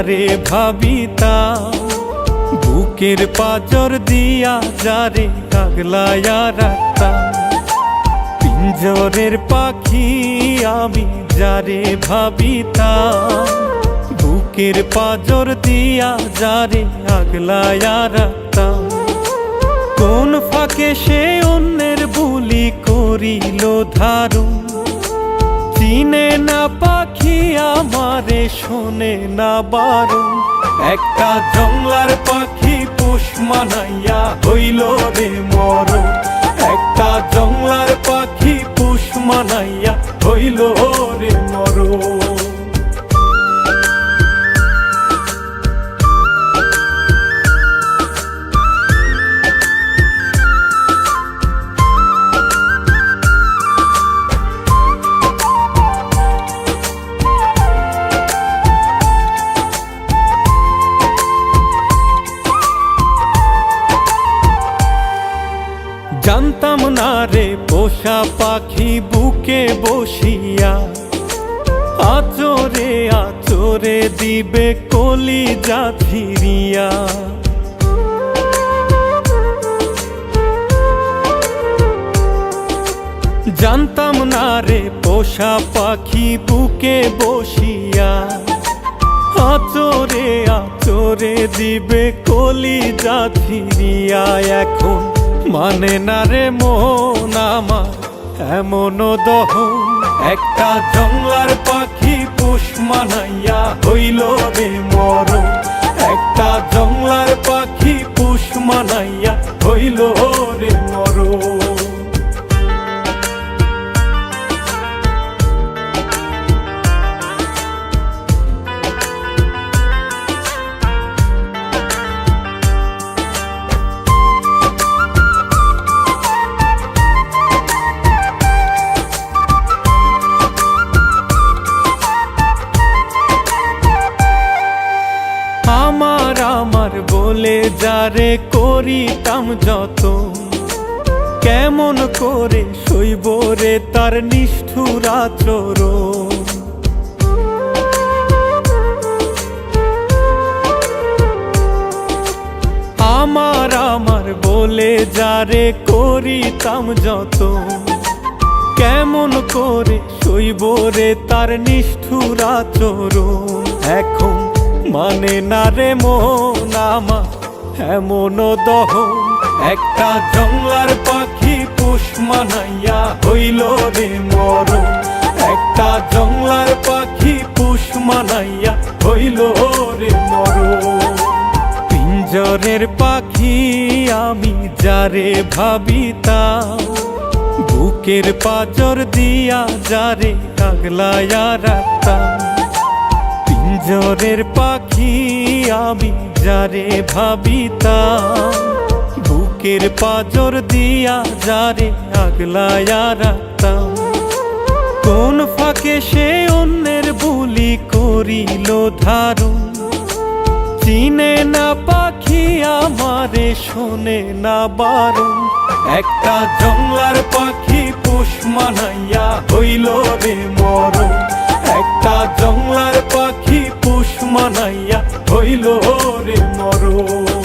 যারে ভাবিতা, বুকের পাজর দিয়া যারে আগলায়া রাখতাম। পিঞ্জরের পাখি আমি যারে ভাবিতাম, বুকের পাজর দিয়া যারে আগলায়া রাখতাম। কোন ফাঁকে সে অন্যের বুলি করিল ধারণ, চিনে না পাখি আমারে শোনে না বারণ। একটা জংলার পাখি পোষ মানাইয়া হইল রে মরণ, একটা জংলার পাখি পোষ মানাইয়া হইল রে মরণ। জানতাম না রে পোষা পাখি বুকে বসিয়া আচরে আচরে দিবে কলিজা ফিরিয়া। জানতাম না রে পোষা পাখি বুকে বসিয়া আচরে আচরে দিবে কলিজা ফিরিয়া। এখন মানে না রে মন আমার এমন দহন, একটা জংলার পাখি পোষ মানাইয়া হইল রে মরণ, একটা জংলার পাখি পোষ মানাইয়া হইল রে মরণ। আমার বলে যারে করিতাম যত, কেমন করে সইব রে তার নিষ্ঠুর আচরণ। আমার বলে যারে করিতাম যত, কেমন করে সইব রে তার নিষ্ঠুর আচরণ। এখন মানে না রে মন আমার এমন দহন, একটা জংলার পাখি পোষ মানাইয়া হইল রে মরণ, একটা জংলার পাখি পোষ মানাইয়া হইল রে মরণ। পিঞ্জরের পাখি আমি যারে ভাবিতাম, বুকের পাজর দিয়া যারে আগলায়া রাখতাম। পিঞ্জরের পাখি আমি যারে ভাবিতাম, বুকের পাজর দিয়া যারে আগলায়া রাখতাম। কোন ফাঁকে সে অন্যের বুলি করিল ধারণ, চিনে না পাখি আমারে শোনে না বারণ। একটা জংলার পাখি পোষ মানাইয়া হইল রে মরণ, একটা জংলার পাখি পোষ মানাইয়া হইল রে মরণ।